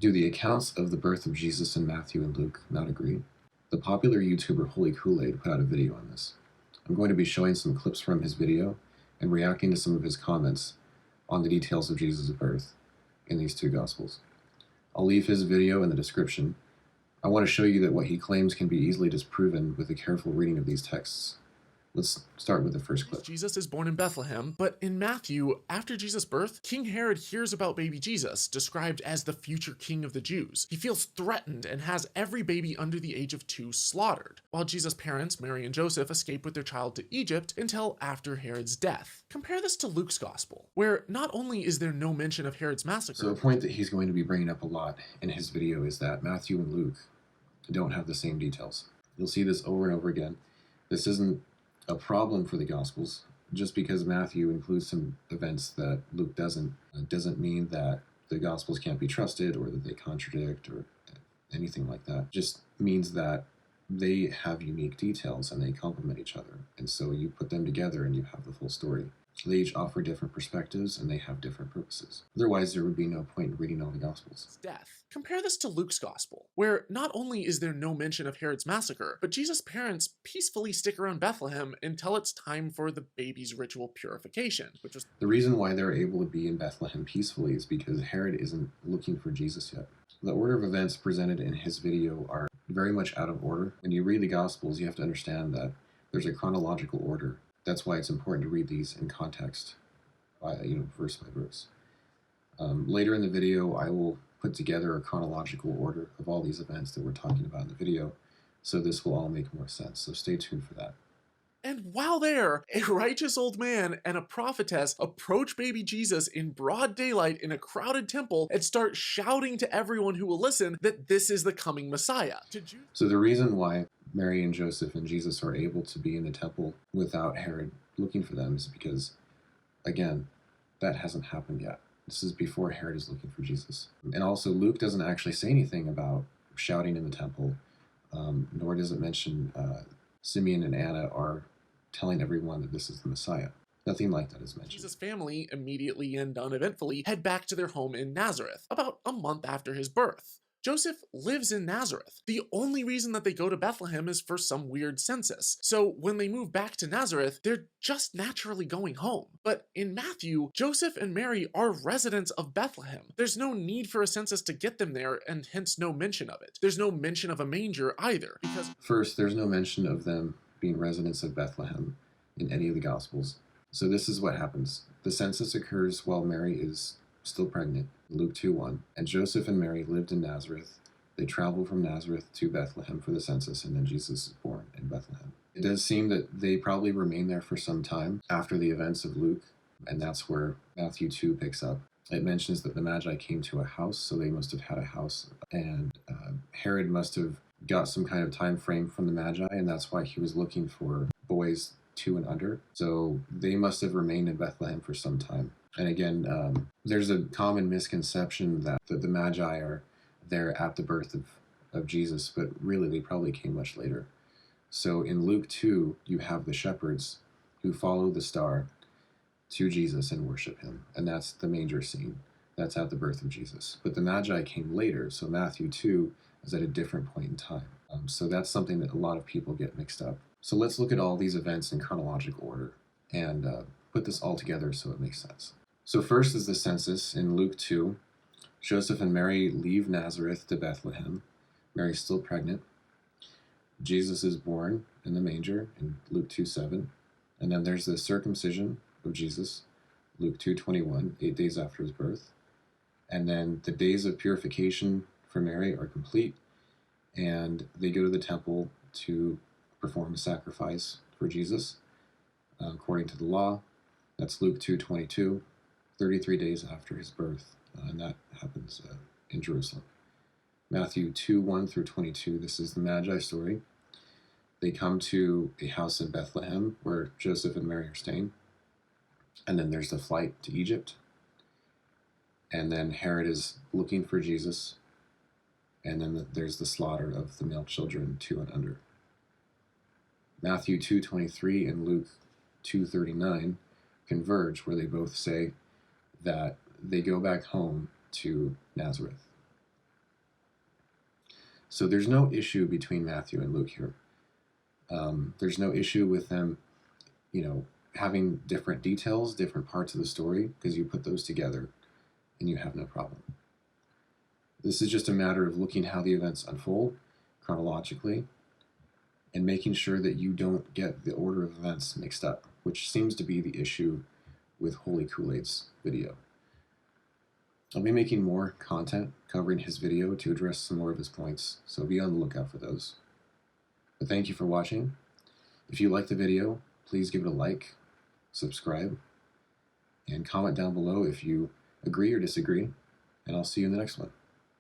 Do the accounts of the birth of Jesus in Matthew and Luke not agree? The popular YouTuber Holy Koolaid put out a video on this. I'm going to be showing some clips from his video and reacting to some of his comments on the details of Jesus' birth in these two Gospels. I'll leave his video in the description. I want to show you that what he claims can be easily disproven with a careful reading of these texts. Let's start with the first clip. Jesus is born in Bethlehem, but in Matthew, after Jesus' birth, King Herod hears about baby Jesus, described as the future king of the Jews. He feels threatened and has every baby under the age of 2 slaughtered, while Jesus' parents, Mary and Joseph, escape with their child to Egypt until after Herod's death. Compare this to Luke's gospel, where not only is there no mention of Herod's massacre. So a point that he's going to be bringing up a lot in his video is that Matthew and Luke don't have the same details. You'll see this over and over again. This isn't a problem for the Gospels. Just because Matthew includes some events that Luke doesn't mean that the Gospels can't be trusted or that they contradict or anything like that. Just means that they have unique details and they complement each other. And so you put them together and you have the full story. They each offer different perspectives and they have different purposes. Otherwise, there would be no point in reading all the Gospels. Death. Compare this to Luke's gospel, where not only is there no mention of Herod's massacre, but Jesus' parents peacefully stick around Bethlehem until it's time for the baby's ritual purification, which was the reason why they're able to be in Bethlehem peacefully is because Herod isn't looking for Jesus yet. The order of events presented in his video are very much out of order. When you read the Gospels, you have to understand that there's a chronological order. That's why it's important to read these in context, verse by verse. Later in the video, I will put together a chronological order of all these events that we're talking about in the video, so this will all make more sense. So stay tuned for that. And while there, a righteous old man and a prophetess approach baby Jesus in broad daylight in a crowded temple and start shouting to everyone who will listen that this is the coming Messiah. So the reason why Mary and Joseph and Jesus are able to be in the temple without Herod looking for them is because, again, that hasn't happened yet. This is before Herod is looking for Jesus. And also, Luke doesn't actually say anything about shouting in the temple, nor does it mention Simeon and Anna are telling everyone that this is the Messiah. Nothing like that is mentioned. Jesus' family immediately and uneventfully head back to their home in Nazareth, about a month after his birth. Joseph lives in Nazareth. The only reason that they go to Bethlehem is for some weird census. So when they move back to Nazareth, they're just naturally going home. But in Matthew, Joseph and Mary are residents of Bethlehem. There's no need for a census to get them there, and hence no mention of it. There's no mention of a manger either, because first, there's no mention of them being residents of Bethlehem in any of the Gospels. So this is what happens. The census occurs while Mary is still pregnant, Luke 2:1, and Joseph and Mary lived in Nazareth. They traveled from Nazareth to Bethlehem for the census, and then Jesus is born in Bethlehem. It does seem that they probably remained there for some time after the events of Luke, and that's where Matthew 2 picks up. It mentions that the Magi came to a house, so they must have had a house, and Herod must have got some kind of time frame from the Magi, and that's why he was looking for boys 2 and under. So they must have remained in Bethlehem for some time. And again, there's a common misconception that the Magi are there at the birth of Jesus, but really they probably came much later. So in Luke 2, you have the shepherds who follow the star to Jesus and worship him. And that's the manger scene. That's at the birth of Jesus. But the Magi came later, so Matthew 2 is at a different point in time. So that's something that a lot of people get mixed up. So let's look at all these events in chronological order and put this all together so it makes sense. So first is the census in Luke 2. Joseph and Mary leave Nazareth to Bethlehem. Mary's still pregnant. Jesus is born in the manger in Luke 2:7. And then there's the circumcision of Jesus, Luke 2:21, 8 days after his birth. And then the days of purification for Mary are complete, and they go to the temple to perform a sacrifice for Jesus according to the law. That's Luke 2:22. 33 days after his birth, and that happens in Jerusalem. Matthew 2:1 through 22, this is the Magi story. They come to a house in Bethlehem where Joseph and Mary are staying, and then there's the flight to Egypt, and then Herod is looking for Jesus, and then there's the slaughter of the male children 2 and under. Matthew 2:23 and Luke 2:39 converge, where they both say that they go back home to Nazareth. So there's no issue between Matthew and Luke here. There's no issue with them, having different details, different parts of the story, because you put those together and you have no problem. This is just a matter of looking how the events unfold chronologically and making sure that you don't get the order of events mixed up, which seems to be the issue with Holy Koolaid's video. I'll be making more content covering his video to address some more of his points, so be on the lookout for those. But thank you for watching. If you liked the video, please give it a like, subscribe, and comment down below if you agree or disagree, and I'll see you in the next one.